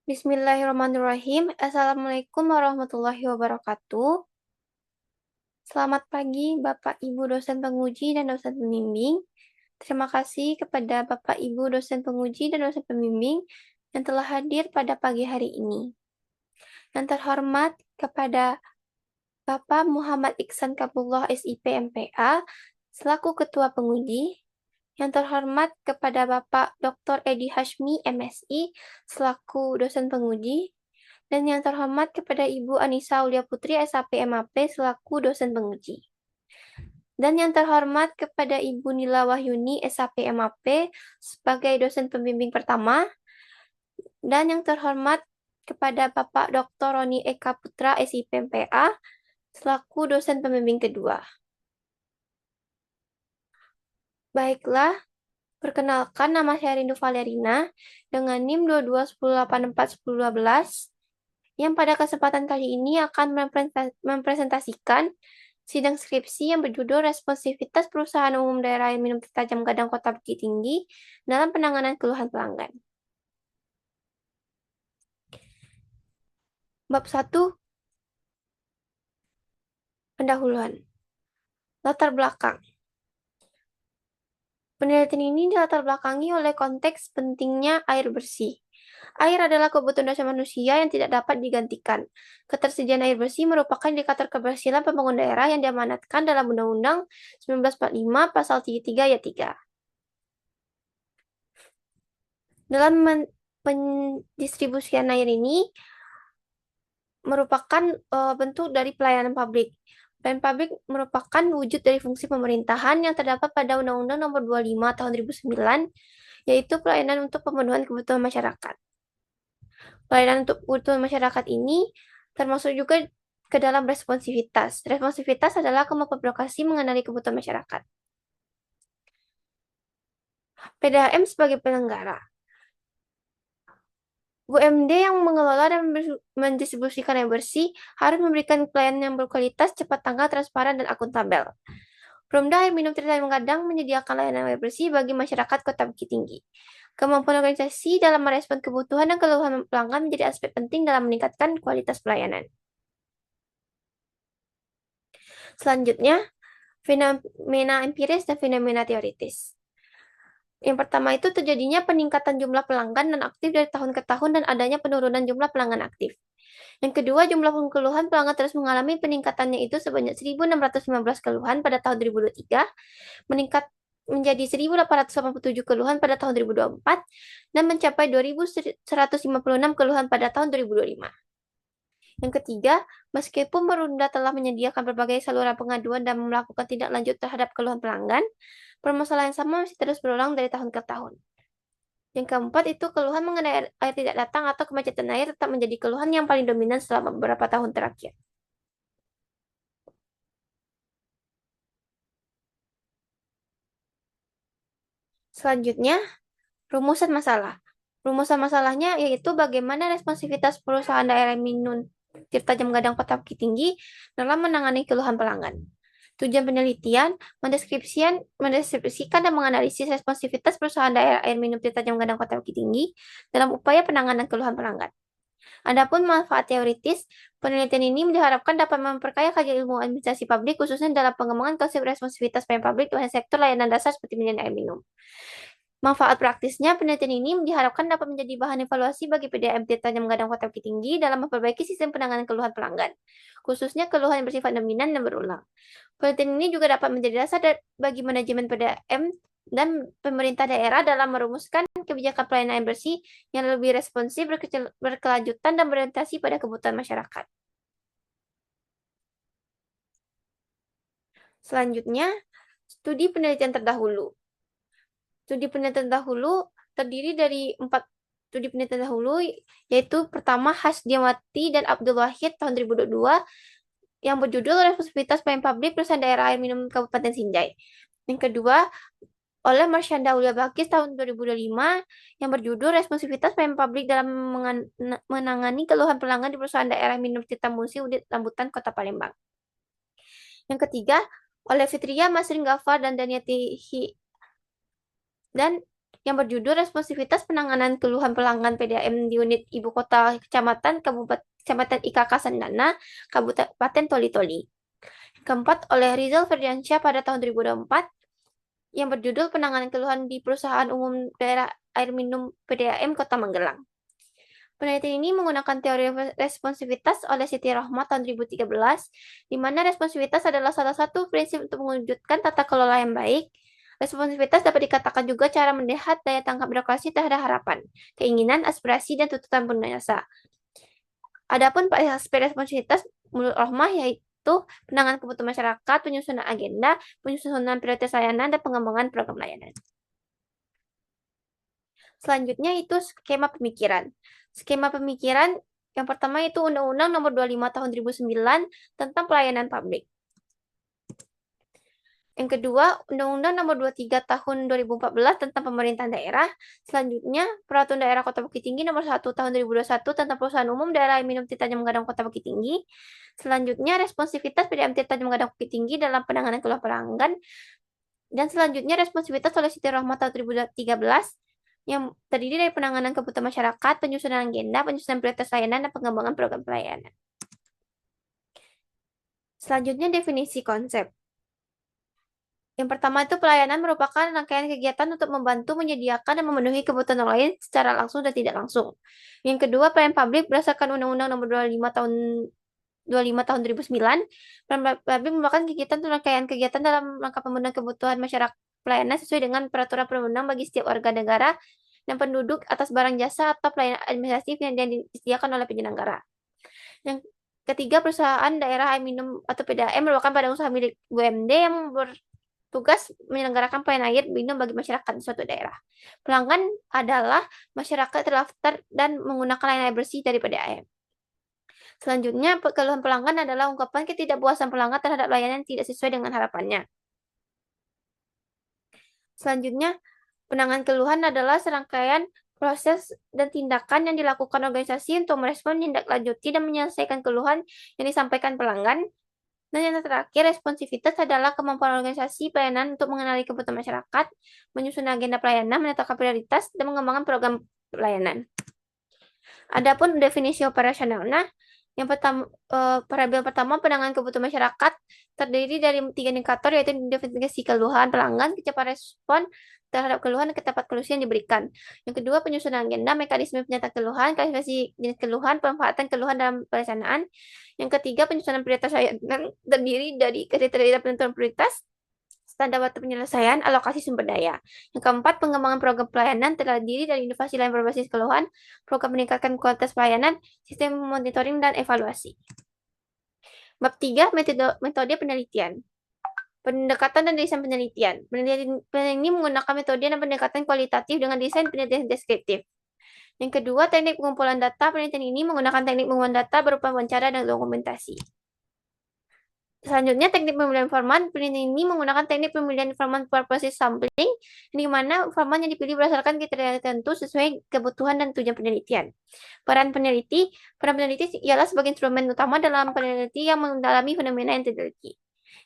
Bismillahirrahmanirrahim. Assalamualaikum warahmatullahi wabarakatuh. Selamat pagi, Bapak Ibu dosen penguji dan dosen pembimbing. Terima kasih kepada Bapak Ibu dosen penguji dan dosen pembimbing yang telah hadir pada pagi hari ini. Yang terhormat kepada Bapak Muhammad Iksan Kabullah SIP MPA selaku Ketua Penguji. Yang terhormat kepada Bapak Dr. Edi Hashmi MSI selaku dosen penguji. Dan yang terhormat kepada Ibu Anissa Aulia Putri SAP MAP selaku dosen penguji. Dan yang terhormat kepada Ibu Nila Wahyuni SAP MAP sebagai dosen pembimbing pertama. Dan yang terhormat kepada Bapak Dr. Roni Eka Putra SIP MPA selaku dosen pembimbing kedua. Baiklah, perkenalkan nama saya Rindu Valerina dengan NIM 2210841012 yang pada kesempatan kali ini akan mempresentasikan sidang skripsi yang berjudul Responsivitas Perusahaan Umum Daerah Air Minum Tirta Jam Gadang Kota Bukit Tinggi dalam Penanganan Keluhan Pelanggan. Bab 1. Pendahuluan. Latar belakang. Penelitian ini dilatar belakangi oleh konteks pentingnya air bersih. Air adalah kebutuhan dasar manusia yang tidak dapat digantikan. Ketersediaan air bersih merupakan indikator keberhasilan pembangunan daerah yang diamanatkan dalam Undang-Undang 1945 Pasal 33 Ayat 3. Dalam pendistribusian air ini merupakan bentuk dari pelayanan publik. Pelayanan publik merupakan wujud dari fungsi pemerintahan yang terdapat pada Undang-Undang Nomor 25 Tahun 2009, yaitu pelayanan untuk pemenuhan kebutuhan masyarakat. Pelayanan untuk kebutuhan masyarakat ini termasuk juga ke dalam responsivitas. Responsivitas adalah kemampuan birokrasi mengenali kebutuhan masyarakat. PDAM sebagai penyelenggara. BUMD yang mengelola dan mendistribusikan air bersih harus memberikan pelayanan yang berkualitas, cepat tanggap, transparan, dan akuntabel. Perumda Air Minum Tirta Jam Gadang menyediakan layanan air bersih bagi masyarakat Kota Bukit Tinggi. Kemampuan organisasi dalam merespon kebutuhan dan keluhan pelanggan menjadi aspek penting dalam meningkatkan kualitas pelayanan. Selanjutnya, fenomena empiris dan fenomena teoritis. Yang pertama itu terjadinya peningkatan jumlah pelanggan dan aktif dari tahun ke tahun dan adanya penurunan jumlah pelanggan aktif. Yang kedua, jumlah keluhan pelanggan terus mengalami peningkatannya itu sebanyak 1.615 keluhan pada tahun 2023, meningkat menjadi 1.887 keluhan pada tahun 2024, dan mencapai 2.156 keluhan pada tahun 2025. Yang ketiga, meskipun Perumda telah menyediakan berbagai saluran pengaduan dan melakukan tindak lanjut terhadap keluhan pelanggan, permasalahan sama masih terus berulang dari tahun ke tahun. Yang keempat itu keluhan mengenai air tidak datang atau kemacetan air tetap menjadi keluhan yang paling dominan selama beberapa tahun terakhir. Selanjutnya, rumusan masalah. Rumusan masalahnya yaitu bagaimana responsivitas perusahaan daerah minum Tirta Jam Gadang Kota Bukit Tinggi dalam menangani keluhan pelanggan. Tujuan penelitian, mendeskripsikan dan menganalisis responsivitas perusahaan daerah air minum Tirta Jam Gadang Kota Bukit Tinggi dalam upaya penanganan keluhan pelanggan. Adapun manfaat teoritis, penelitian ini diharapkan dapat memperkaya kajian ilmu administrasi publik khususnya dalam pengembangan konsep responsivitas pelayanan publik pada sektor layanan dasar seperti penyediaan air minum. Manfaat praktisnya, penelitian ini diharapkan dapat menjadi bahan evaluasi bagi PDAM Tirta Jam Gadang Kota Bukit Tinggi dalam memperbaiki sistem penanganan keluhan pelanggan, khususnya keluhan yang bersifat dominan dan berulang. Penelitian ini juga dapat menjadi dasar bagi manajemen PDAM dan pemerintah daerah dalam merumuskan kebijakan pelayanan air bersih yang lebih responsif, berkelanjutan, dan berorientasi pada kebutuhan masyarakat. Selanjutnya, studi penelitian terdahulu. Studi penelitian terdahulu terdiri dari 4 studi penelitian dahulu, yaitu pertama Hasdiawati dan Abdul Wahid tahun 2022 yang berjudul Responsivitas Pelayanan Publik Perusahaan Daerah Air Minum Kabupaten Sinjai. Yang kedua, oleh Marsyanda Aulia Bakis tahun 2025 yang berjudul Responsivitas Pelayanan Publik dalam menangani keluhan pelanggan di Perusahaan Daerah Minum Tirta Musi Udit Rambutan Kota Palembang. Yang ketiga, oleh Fitria Masrin Ghaffar dan Daniati yang berjudul Responsivitas Penanganan Keluhan Pelanggan PDAM di Unit Ibu Kota Kecamatan Kecamatan IKK Sandana, Kabupaten Toli-Toli. Keempat, oleh Rizal Ferdiansyah pada tahun 2024 yang berjudul Penanganan Keluhan di Perusahaan Umum Daerah Air Minum PDAM Kota Magelang. Penelitian ini menggunakan teori responsivitas oleh Siti Rohmah tahun 2013, di mana responsivitas adalah salah satu prinsip untuk mewujudkan tata kelola yang baik. Responsivitas dapat dikatakan juga cara melihat daya tangkap birokrasi terhadap harapan, keinginan, aspirasi, dan tuntutan penguasa. Adapun aspek responsivitas menurut Rohmah yaitu penanganan kebutuhan masyarakat, penyusunan agenda, penyusunan prioritas layanan, dan pengembangan program layanan. Selanjutnya itu skema pemikiran. Skema pemikiran yang pertama itu Undang-Undang Nomor 25 Tahun 2009 tentang Pelayanan Publik. Yang kedua, Undang-Undang Nomor 23 Tahun 2014 tentang Pemerintahan Daerah. Selanjutnya, Peraturan Daerah Kota Bukit Tinggi Nomor 1 Tahun 2021 tentang Perusahaan Umum Daerah Air Minum Tirta Tanjung Gadang Kota Bukit Tinggi. Selanjutnya, responsivitas PDAM Tirta Tanjung Gadang Bukit Tinggi dalam penanganan keluhan pelanggan. Dan selanjutnya, responsivitas oleh Siti Rohmah tahun 2013 yang terdiri dari penanganan kebutuhan masyarakat, penyusunan agenda, penyusunan prioritas layanan, dan pengembangan program pelayanan. Selanjutnya, definisi konsep. Yang pertama itu pelayanan merupakan rangkaian kegiatan untuk membantu, menyediakan, dan memenuhi kebutuhan orang lain secara langsung dan tidak langsung. Yang kedua, pelayanan publik berdasarkan Undang-Undang Nomor 25 tahun 2009. Pelayanan publik merupakan kegiatan atau rangkaian kegiatan dalam rangka pemenuhan kebutuhan masyarakat pelayanan sesuai dengan peraturan perundang bagi setiap warga negara dan penduduk atas barang jasa atau pelayanan administratif yang disediakan oleh penyelenggara. Yang ketiga, perusahaan daerah air minum atau PDAM merupakan badan usaha milik BUMD yang bertugas menyelenggarakan pelayanan air minum bagi masyarakat di suatu daerah. Pelanggan adalah masyarakat terdaftar dan menggunakan layanan air bersih dari PDAM. Selanjutnya, keluhan pelanggan adalah ungkapan ketidakpuasan pelanggan terhadap layanan yang tidak sesuai dengan harapannya. Selanjutnya, penanganan keluhan adalah serangkaian proses dan tindakan yang dilakukan organisasi untuk merespon, menindaklanjuti, dan menyelesaikan keluhan yang disampaikan pelanggan. Dan yang terakhir, responsivitas adalah kemampuan organisasi pelayanan untuk mengenali kebutuhan masyarakat, menyusun agenda pelayanan, menetapkan prioritas, dan mengembangkan program pelayanan. Adapun definisi operasionalnya, yang pertama, variabel pertama penanganan kebutuhan masyarakat terdiri dari 3 indikator yaitu definisi keluhan pelanggan, kecepatan respon terhadap keluhan, dan ketepat solusi yang diberikan. Yang kedua, penyusunan agenda, mekanisme penyataan keluhan, klasifikasi jenis keluhan, pemanfaatan keluhan dalam perencanaan. Yang ketiga, penyusunan prioritas layanan terdiri dari kriteria penentuan prioritas, standar waktu penyelesaian, alokasi sumber daya. Yang keempat, pengembangan program pelayanan terdiri dari inovasi lain berbasis keluhan, program meningkatkan kualitas pelayanan, sistem monitoring, dan evaluasi. Bab 3, metode penelitian. Pendekatan dan desain penelitian. Penelitian ini menggunakan metode dan pendekatan kualitatif dengan desain penelitian deskriptif. Yang kedua, teknik pengumpulan data. Penelitian ini menggunakan teknik pengumpulan data berupa wawancara dan dokumentasi. Selanjutnya, teknik pemilihan informan. Penelitian ini menggunakan teknik pemilihan informan purpose sampling, di mana informan yang dipilih berdasarkan kriteria tertentu sesuai kebutuhan dan tujuan penelitian. Peran peneliti ialah sebagai instrumen utama dalam peneliti yang mendalami fenomena yang diteliti.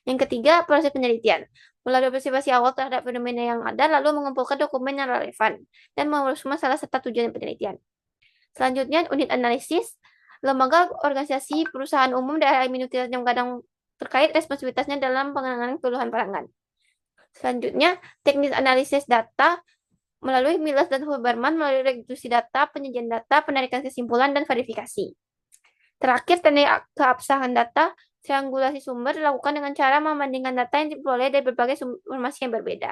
Yang ketiga, proses penelitian. Melalui observasi awal terhadap fenomena yang ada, lalu mengumpulkan dokumen yang relevan, dan merusuk salah satu tujuan penelitian. Selanjutnya, unit analisis. Lembaga organisasi perusahaan umum daerah minum yang kadang terkait responsivitasnya dalam penanganan keluhan pelanggan. Selanjutnya, teknis analisis data melalui Milas dan Huberman melalui reduksi data, penyajian data, penarikan kesimpulan, dan verifikasi. Terakhir, teknik keabsahan data, triangulasi sumber dilakukan dengan cara membandingkan data yang diperoleh dari berbagai sumber informasi yang berbeda.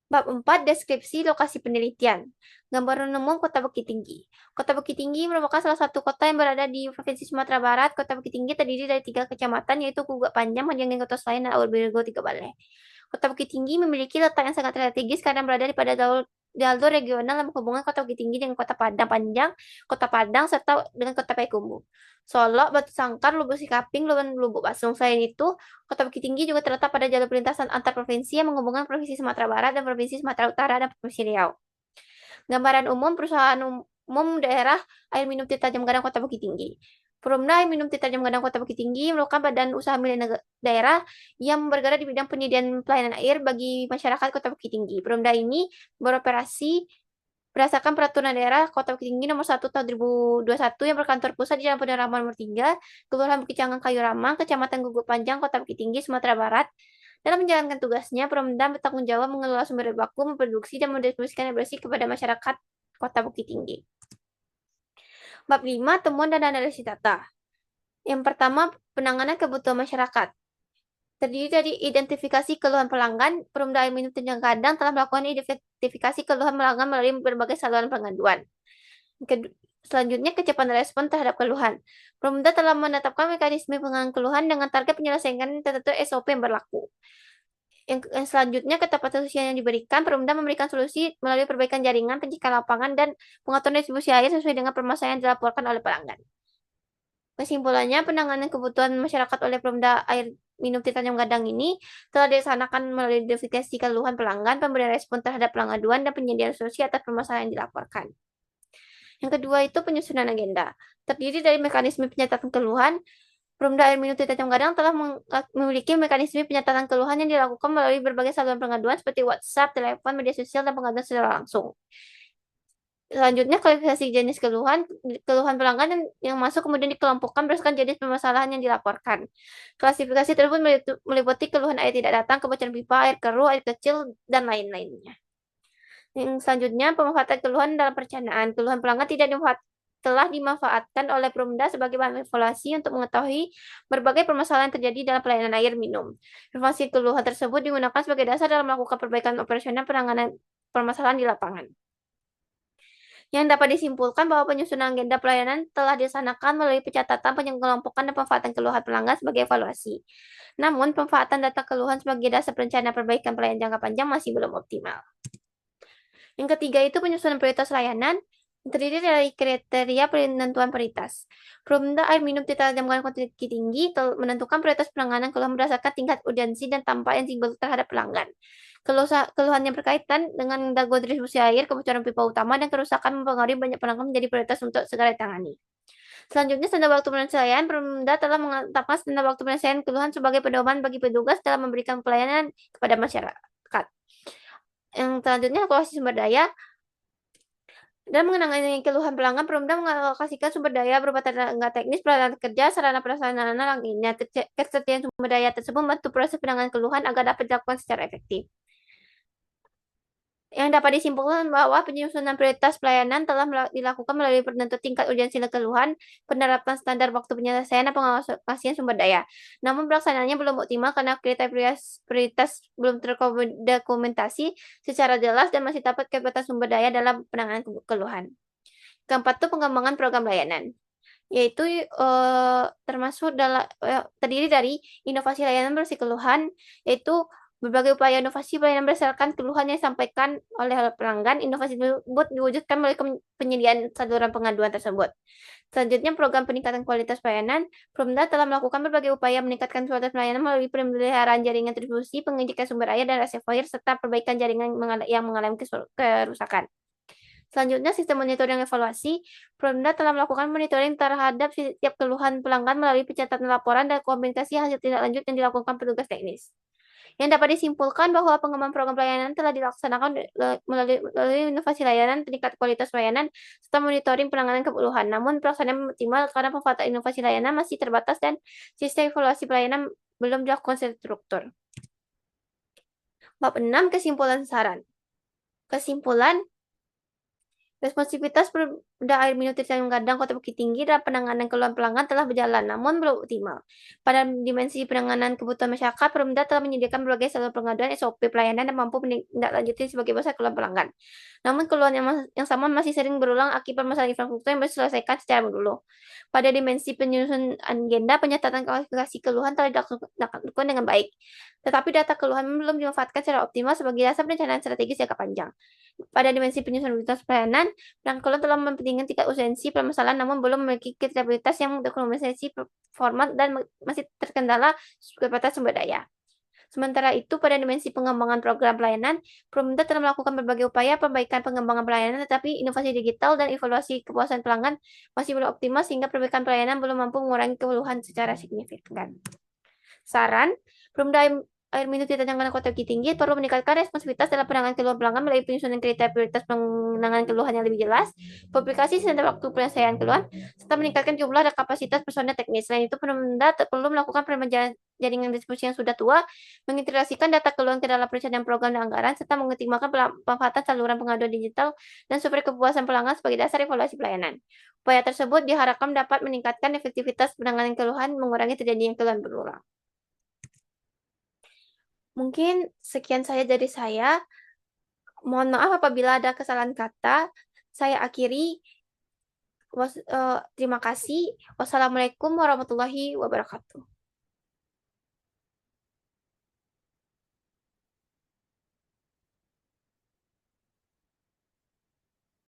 Bab 4, deskripsi lokasi penelitian. Gambaran umum Kota Bukit Tinggi. Kota Bukit Tinggi merupakan salah satu kota yang berada di Provinsi Sumatera Barat. Kota Bukit Tinggi terdiri dari 3 kecamatan, yaitu Gugak Panjang, Majang Kota Selain, dan Awal Birgo, 3 Balai. Kota Bukit Tinggi memiliki letak yang sangat strategis karena berada pada jalur regional yang menghubungkan Kota Bukit Tinggi dengan Kota Padang Panjang, Kota Padang, serta dengan Kota Payakumbuh, Solok, Batu Sangkar, Lubuk Sikaping, dan Lubuk Basung. Selain itu, Kota Bukit Tinggi juga terletak pada jalur perlintasan antar provinsi yang menghubungkan Provinsi Sumatera Barat dan Provinsi Sumatera Utara dan Provinsi Riau. Gambaran umum perusahaan umum daerah air minum Tirta Tanjung Gadang Kota Bukit Tinggi. Perumda Air Minum Tirta Jamgadang Kota Bukit Tinggi merupakan badan usaha milik daerah yang bergerak di bidang penyediaan pelayanan air bagi masyarakat Kota Bukit Tinggi. Perumda ini beroperasi berdasarkan Peraturan Daerah Kota Bukit Tinggi Nomor 1 Tahun 2021 yang berkantor pusat di Jalan Peneraman Nomor 3, Kelurahan Bukit Canggang Kayu Ramang, Kecamatan Gugu Panjang, Kota Bukit Tinggi, Sumatera Barat. Dalam menjalankan tugasnya, Perumda bertanggung jawab mengelola sumber air baku, memproduksi dan mendistribusikan air bersih kepada masyarakat Kota Bukit Tinggi. Bab 5, temuan dan analisis data. Yang pertama, penanganan kebutuhan masyarakat. Terdiri dari identifikasi keluhan pelanggan, Perumda Air Minum Tirta Gadang telah melakukan identifikasi keluhan pelanggan melalui berbagai saluran pengaduan. Selanjutnya, kecepatan respon terhadap keluhan. Perumda telah menetapkan mekanisme penanganan keluhan dengan target penyelesaian tertentu SOP yang berlaku. Yang selanjutnya, ketepatan sosial yang diberikan, Perumda memberikan solusi melalui perbaikan jaringan, pencikan lapangan, dan pengaturan distribusi air sesuai dengan permasalahan yang dilaporkan oleh pelanggan. Kesimpulannya, penanganan kebutuhan masyarakat oleh Perumda Air Minum Tirta Gadang ini telah dilaksanakan melalui identifikasi keluhan pelanggan, pemberian respon terhadap pengaduan, dan penyediaan solusi atas permasalahan yang dilaporkan. Yang kedua itu penyusunan agenda. Terdiri dari mekanisme penyatatan keluhan, Perumda Air Minum Tirta Gadang telah memiliki mekanisme penyatatan keluhan yang dilakukan melalui berbagai saluran pengaduan seperti WhatsApp, telepon, media sosial, dan pengaduan secara langsung. Selanjutnya, klasifikasi jenis keluhan pelanggan yang masuk kemudian dikelompokkan berdasarkan jenis permasalahan yang dilaporkan. Klasifikasi tersebut meliputi keluhan air tidak datang, kebocoran pipa, air keruh, air kecil, dan lain-lainnya. Yang selanjutnya, pemanfaatan keluhan dalam perencanaan. Keluhan pelanggan telah dimanfaatkan oleh Perumda sebagai bahan evaluasi untuk mengetahui berbagai permasalahan yang terjadi dalam pelayanan air minum. Informasi keluhan tersebut digunakan sebagai dasar dalam melakukan perbaikan operasional penanganan permasalahan di lapangan. Yang dapat disimpulkan bahwa penyusunan agenda pelayanan telah dilaksanakan melalui pencatatan, pengelompokan, dan pemanfaatan keluhan pelanggan sebagai evaluasi. Namun, pemanfaatan data keluhan sebagai dasar perencanaan perbaikan pelayanan jangka panjang masih belum optimal. Yang ketiga itu penyusunan prioritas layanan, terdiri dari kriteria penentuan prioritas. Perumda Air Minum Tirta Gadang Kota Bukit Tinggi menentukan prioritas penanganan keluhan berdasarkan tingkat urgensi dan dampak yang timbul terhadap pelanggan. Keluhan yang berkaitan dengan gangguan distribusi air, kebocoran pipa utama, dan kerusakan mempengaruhi banyak pelanggan menjadi prioritas untuk segera ditangani. Selanjutnya, standar waktu penyelesaian. Perumda telah menetapkan standar waktu penyelesaian keluhan sebagai pedoman bagi petugas dalam memberikan pelayanan kepada masyarakat. Yang selanjutnya, alokasi sumber daya. Dalam menangani keluhan pelanggan, Perumda mengalokasikan sumber daya berupa tenaga teknis, peralatan kerja, sarana prasarana lainnya. Ketersediaan sumber daya tersebut membantu proses penanganan keluhan agar dapat dilakukan secara efektif. Yang dapat disimpulkan bahwa penyusunan prioritas pelayanan telah dilakukan melalui penentu tingkat urgensi keluhan, penerapan standar waktu penyelesaian, dan pengalokasian sumber daya. Namun pelaksanaannya belum optimal karena kriteria prioritas belum terdokumentasi secara jelas dan masih dapat keterbatasan sumber daya dalam penanganan keluhan. Keempat itu pengembangan program layanan, yaitu termasuk terdiri dari inovasi layanan bersih keluhan, yaitu berbagai upaya inovasi pelayanan berdasarkan keluhan yang disampaikan oleh pelanggan. Inovasi tersebut diwujudkan melalui penyediaan saluran pengaduan tersebut. Selanjutnya, program peningkatan kualitas pelayanan. Perumda telah melakukan berbagai upaya meningkatkan kualitas pelayanan melalui pemeliharaan jaringan distribusi, pengecekan sumber air dan reservoir, serta perbaikan jaringan yang mengalami kerusakan. Selanjutnya, sistem monitoring evaluasi. Perumda telah melakukan monitoring terhadap setiap keluhan pelanggan melalui pencatatan laporan dan komunikasi hasil tindak lanjut yang dilakukan petugas teknis. Yang dapat disimpulkan bahwa pengembangan program pelayanan telah dilaksanakan melalui inovasi layanan, tingkat kualitas pelayanan, serta monitoring penanganan keluhan. Namun pelaksanaan optimal karena pemanfaatan inovasi layanan masih terbatas dan sistem evaluasi pelayanan belum dilakukan secara struktur. Bab 6, kesimpulan saran. Kesimpulan, responsivitas Perumda Air Minum Tirta Gadang Kota Bukit Tinggi dalam penanganan keluhan pelanggan telah berjalan, namun belum optimal. Pada dimensi penanganan kebutuhan masyarakat, Perumda telah menyediakan berbagai saluran pengaduan, SOP pelayanan, dan mampu menindaklanjuti sebagai besar keluhan pelanggan. Namun keluhan yang sama masih sering berulang akibat masalah infrastruktur yang belum diselesaikan secara menyeluruh. Pada dimensi penyusunan agenda, penyatatan klasifikasi keluhan telah dilakukan dengan baik, tetapi data keluhan belum dimanfaatkan secara optimal sebagai dasar perencanaan strategis jangka panjang. Pada dimensi penyusunan prioritas pelayanan, pelanggan keluhan telah mempentingkan tingkat urgensi permasalahan namun belum memiliki kredibilitas yang mendokumentasi format dan masih terkendala keterbatasan sumber daya. Sementara itu, pada dimensi pengembangan program pelayanan, pemerintah telah melakukan berbagai upaya perbaikan pengembangan pelayanan, tetapi inovasi digital dan evaluasi kepuasan pelanggan masih belum optimal sehingga perbaikan pelayanan belum mampu mengurangi keluhan secara signifikan. Saran, pemerintah air minum di Tanjung Kota Bukit Tinggi perlu meningkatkan responsivitas dalam penanganan keluhan pelanggan melalui penyusunan kriteria prioritas penanganan keluhan yang lebih jelas, publikasi standar waktu penyelesaian keluhan, serta meningkatkan jumlah dan kapasitas personel teknis. Selain itu, pemerintah perlu melakukan perbaikan jaringan distribusi yang sudah tua, mengintegrasikan data keluhan ke dalam perencanaan program dan anggaran, serta mengoptimalkan pemanfaatan saluran pengaduan digital dan sumber kepuasan pelanggan sebagai dasar evaluasi pelayanan. Upaya tersebut diharapkan dapat meningkatkan efektivitas penanganan keluhan, mengurangi terjadinya keluhan berulang. Mungkin sekian saja dari saya. Mohon maaf apabila ada kesalahan kata. Saya akhiri. Terima kasih. Wassalamualaikum warahmatullahi wabarakatuh.